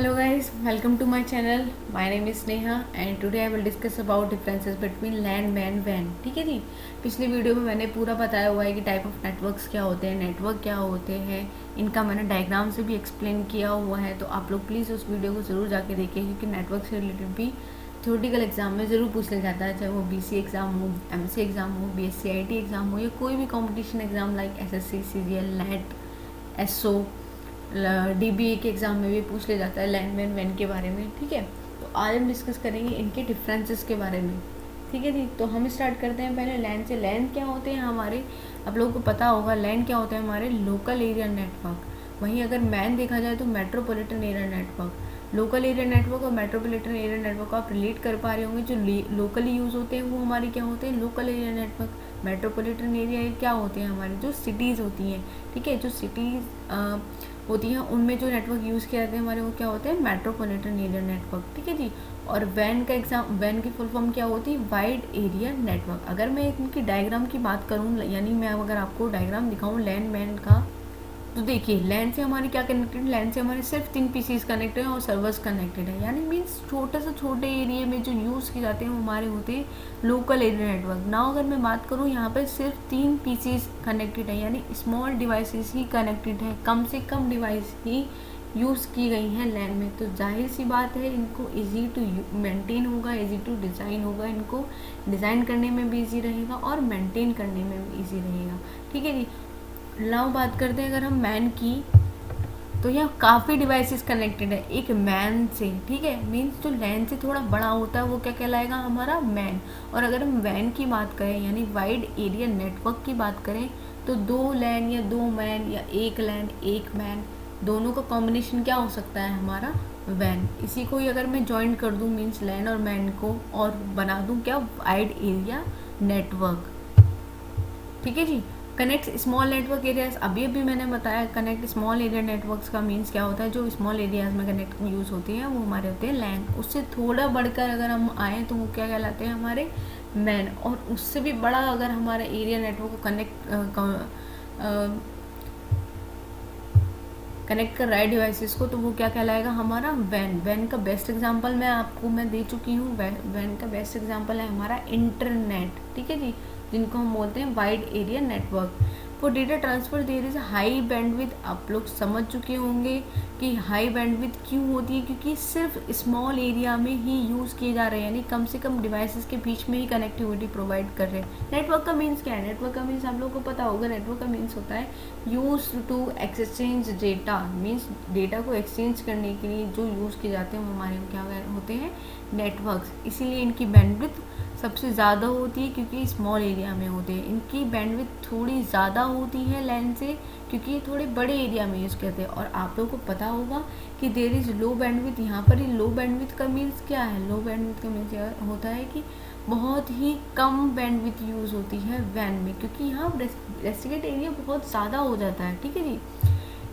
Hello guys, welcome to my channel. My name is Sneha and today I will discuss about differences between LAN, WAN, WAN. ठीक है जी। पिछली video में मैंने पूरा बताया हुआ है कि टाइप ऑफ नेटवर्क्स क्या होते हैं, नेटवर्क क्या होते हैं, इनका मैंने डायग्राम से भी एक्सप्लेन किया हुआ है। तो आप लोग प्लीज़ उस वीडियो को ज़रूर जाके देखिए क्योंकि नेटवर्क से रिलेटेड भी थ्योरेटिकल एग्जाम में ज़रूर पूछ लिया जाता है, चाहे वो BC एग्ज़ाम हो, MSc एग्ज़ाम हो, BSc IT एग्ज़ाम हो या कोई भी competition exam like SSC, CGL, NET, SO, DBA के एग्ज़ाम में भी पूछ लिया जाता है लैन वैन के बारे में। ठीक है, तो आज हम डिस्कस करेंगे इनके डिफरेंसेस के बारे में। ठीक है जी, तो हम स्टार्ट करते हैं पहले लैन से। लैन क्या होते हैं हमारे, आप लोगों को पता होगा लैन क्या होता है हमारे लोकल एरिया नेटवर्क। वहीं अगर मैन देखा जाए तो metropolitan area network. Local area network और मेट्रोपॉलिटन एरिया नेटवर्क आप रिलेट कर पा रहे होंगे। जो लोकली यूज़ होते हैं वो हमारे क्या होते हैं, local area network. Metropolitan area क्या होते हैं हमारे, जो सिटीज़ होती हैं। ठीक है, जो सिटीज़ होती हैं उनमें जो नेटवर्क यूज़ किए जाते हैं हमारे वो क्या होते हैं, मेट्रोपॉलिटन एरिया नेटवर्क। ठीक है जी। और वैन का एग्जाम, वैन की फुल फॉर्म क्या होती है, वाइड एरिया नेटवर्क। अगर मैं इनकी डायग्राम की बात करूँ, यानी मैं अगर आपको डायग्राम दिखाऊँ लैन वैन का, तो देखिए लैन से हमारी क्या कनेक्टेड, लैन से हमारे सिर्फ 3 पीसीज कनेक्टेड हैं और सर्वर्स कनेक्टेड है। यानी मीन्स छोटे से छोटे एरिया में जो यूज़ किए जाते हैं वो हमारे होते हैं लोकल एरिया नेटवर्क। ना अगर मैं बात करूँ यहाँ पे सिर्फ 3 पीसीज कनेक्टेड है, यानी स्मॉल डिवाइसेस ही कनेक्टेड है, कम से कम डिवाइस ही यूज़ की गई हैं लैन में। तो जाहिर सी बात है इनको ईजी टू मेंटेन होगा, ईजी टू डिज़ाइन होगा, इनको डिज़ाइन करने में भी ईजी रहेगा और मेंटेन करने में भी ईजी रहेगा। ठीक है जी। नाउ बात करते हैं अगर हम मैन की, तो यहाँ काफ़ी डिवाइसेस कनेक्टेड है एक मैन से। ठीक है, मीन्स जो लैन से थोड़ा बड़ा होता है वो क्या कहलाएगा, हमारा मैन। और अगर हम वैन की बात करें यानी वाइड एरिया नेटवर्क की बात करें, तो 2 लैन या 2 मैन या 1 लैन 1 मैन, दोनों का कॉम्बिनेशन क्या हो सकता है हमारा, वैन। इसी को ही अगर मैं ज्वाइन कर दूँ मीन्स लैन और मैन को, और बना दूँ क्या, वाइड एरिया नेटवर्क। ठीक है जी। कनेक्ट स्मॉल नेटवर्क एरियाज, अभी मैंने बताया कनेक्ट स्मॉल एरिया नेटवर्क्स का मीन्स क्या होता है, जो स्मॉल एरियाज में कनेक्ट यूज़ होती हैं वो हमारे होते हैं लैन। उससे थोड़ा बढ़कर अगर हम आएँ तो वो क्या कहलाते हैं हमारे मैन। और उससे भी बड़ा अगर हमारे एरिया नेटवर्क को कनेक्ट कर रहा है डिवाइसेस को, तो वो क्या कहलाएगा हमारा वैन। वैन का बेस्ट एग्जांपल मैं दे चुकी हूँ। वैन का बेस्ट एग्जांपल है हमारा इंटरनेट। ठीक है जी, जिनको हम बोलते हैं wide area network. For data transfer there is high bandwidth. आप लोग समझ चुके होंगे कि हाई बैंडविड्थ क्यों होती है, क्योंकि सिर्फ स्मॉल एरिया में ही यूज़ किए जा रहे हैं, यानी कम से कम डिवाइसेस के बीच में ही कनेक्टिविटी प्रोवाइड कर रहे हैं। नेटवर्क का मीन्स क्या है, नेटवर्क का मीन्स आप लोग को पता होगा। नेटवर्क का मीन्स होता है use to exchange data, means data को एक्सचेंज करने के लिए जो यूज़ किए जाते हैं वो हमारे क्या होते हैं, नेटवर्क्स। इसीलिए इनकी बैंडविड्थ सबसे ज़्यादा होती है क्योंकि स्मॉल एरिया में होते हैं। इनकी बैंडविड्थ थोड़ी ज़्यादा होती है लैन से क्योंकि ये थोड़े बड़े एरिया में यूज़ करते हैं। और आप लोगों को पता होगा कि देयर इज़ लो बैंडविड्थ। यहाँ पर ही लो बैंडविड्थ का मीन्स क्या है, लो बैंडविड्थ का मीन्स होता है कि बहुत ही कम बैंडविड्थ यूज़ होती है वैन में, क्योंकि यहाँ रेस्ट्रिक्टेड एरिया बहुत ज़्यादा हो जाता है। ठीक है जी।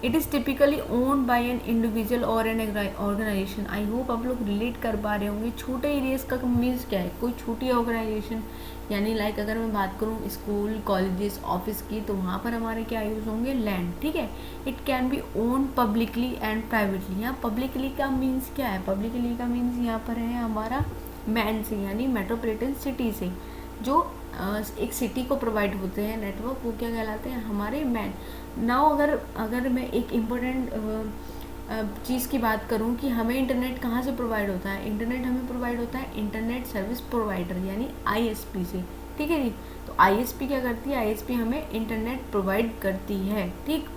It is typically owned by an individual और एन ऑर्गेनाइजेशन। आई होप आप लोग रिलेट कर पा रहे होंगे। छोटे एरियाज का मीन्स क्या है, कोई छोटी ऑर्गेनाइजेशन, यानी लाइक अगर मैं बात करूँ स्कूल कॉलेजेस ऑफिस की, तो वहाँ पर हमारे क्या यूज़ होंगे, लैंड। ठीक है। It can be own publicly and privately. यहाँ पब्लिकली का मीन्स क्या है, पब्लिकली का मीन्स यहाँ पर है हमारा मैन से, यानी मेट्रोपॉलिटन सिटी से जो एक सिटी को प्रोवाइड होते हैं नेटवर्क, वो क्या कहलाते हैं हमारे मैन। नाउ अगर मैं एक इम्पोर्टेंट चीज़ की बात करूं कि हमें इंटरनेट कहाँ से प्रोवाइड होता है, इंटरनेट हमें प्रोवाइड होता है इंटरनेट सर्विस प्रोवाइडर यानी ISP से। ठीक है जी। तो ISP क्या करती है, ISP हमें इंटरनेट प्रोवाइड करती है। ठीक।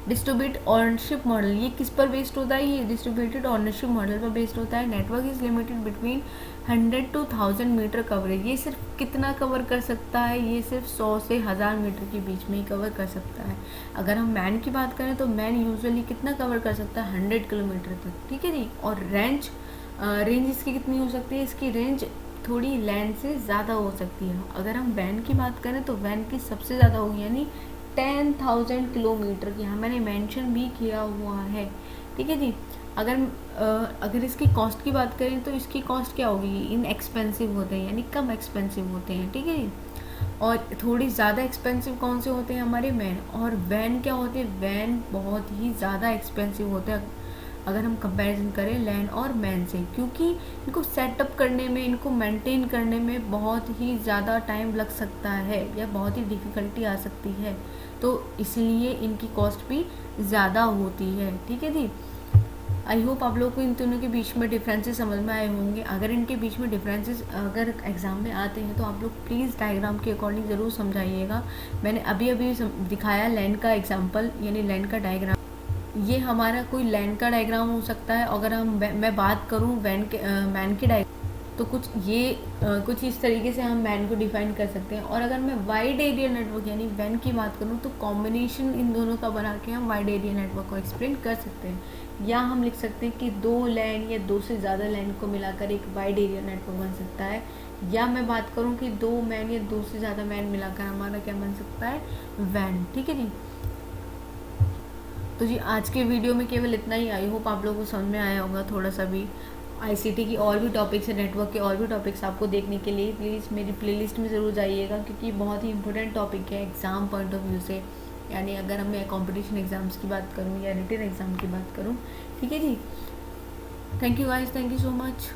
डिस्ट्रीब्यूटेड ऑनरशिप मॉडल, ये किस पर बेस्ड होता है, ये डिस्ट्रीब्यूटेड ऑनरशिप मॉडल पर बेस्ड होता है। Network is limited between 100 to 1000 meter coverage. ये सिर्फ कितना कवर कर सकता है, ये सिर्फ 100 से 1000 मीटर के बीच में ही कवर कर सकता है। अगर हम मैन की बात करें तो मैन यूजुअली कितना कवर कर सकता है, 100 किलोमीटर तक। ठीक है जी। और रेंज इसकी कितनी हो सकती है, इसकी रेंज थोड़ी लैंड से ज़्यादा हो सकती है। अगर हम वैन की बात करें तो वैन की सबसे ज़्यादा होगी, यानी 10,000 किलोमीटर की, यहाँ मैंने मेंशन भी किया हुआ है। ठीक है जी। अगर इसकी कॉस्ट की बात करें तो इसकी कॉस्ट क्या होगी, इन एक्सपेंसिव होते हैं, यानी कम एक्सपेंसिव होते हैं। ठीक है जी। और थोड़ी ज़्यादा एक्सपेंसिव कौन से होते हैं, हमारे वैन। और वैन क्या होते हैं, वैन बहुत ही ज़्यादा एक्सपेंसिव होते हैं। अगर हम कंपैरिजन करें लैन और मैन से, क्योंकि इनको सेटअप करने में, इनको मेंटेन करने में बहुत ही ज़्यादा टाइम लग सकता है या बहुत ही डिफ़िकल्टी आ सकती है, तो इसलिए इनकी कॉस्ट भी ज़्यादा होती है। ठीक है जी। आई होप आप लोग को इन दोनों के बीच में डिफरेंसेस समझ में आए होंगे। अगर इनके बीच में डिफरेंसेस अगर एग्ज़ाम में आते हैं तो आप लोग प्लीज़ डायग्राम के अकॉर्डिंग ज़रूर समझाइएगा। मैंने अभी अभी दिखाया लैन का एग्जांपल, यानी लैन का डायग्राम। ये हमारा कोई लैन का डायग्राम हो सकता है। अगर मैं बात करूँ मैन के डायग्राम, तो कुछ इस तरीके से हम मैन को डिफाइन कर सकते हैं। और अगर मैं वाइड एरिया नेटवर्क यानी वैन की बात करूँ, तो कॉम्बिनेशन इन दोनों का बना के हम वाइड एरिया नेटवर्क को एक्सप्लेन कर सकते हैं। या हम लिख सकते हैं कि 2 लैन या 2 से ज़्यादा लैन को मिलाकर एक वाइड एरिया नेटवर्क बन सकता है। या मैं बात करूँ कि 2 मैन या 2 से ज़्यादा मैन मिलाकर हमारा क्या बन सकता है, वैन। ठीक है जी। तो जी आज के वीडियो में केवल इतना ही। आई होप आप लोगों को समझ में आया होगा थोड़ा सा भी। आईसीटी की और भी टॉपिक्स है, नेटवर्क के और भी टॉपिक्स आपको देखने के लिए प्लीज़ मेरी प्लेलिस्ट में ज़रूर जाइएगा, क्योंकि बहुत ही इंपॉर्टेंट टॉपिक है एग्ज़ाम पॉइंट ऑफ व्यू से। यानी अगर मैं कॉम्पिटिशन एग्ज़ाम्स की बात करूँ या रिटन एग्ज़ाम की बात करूँ। ठीक है जी। Thank you guys, thank you so much.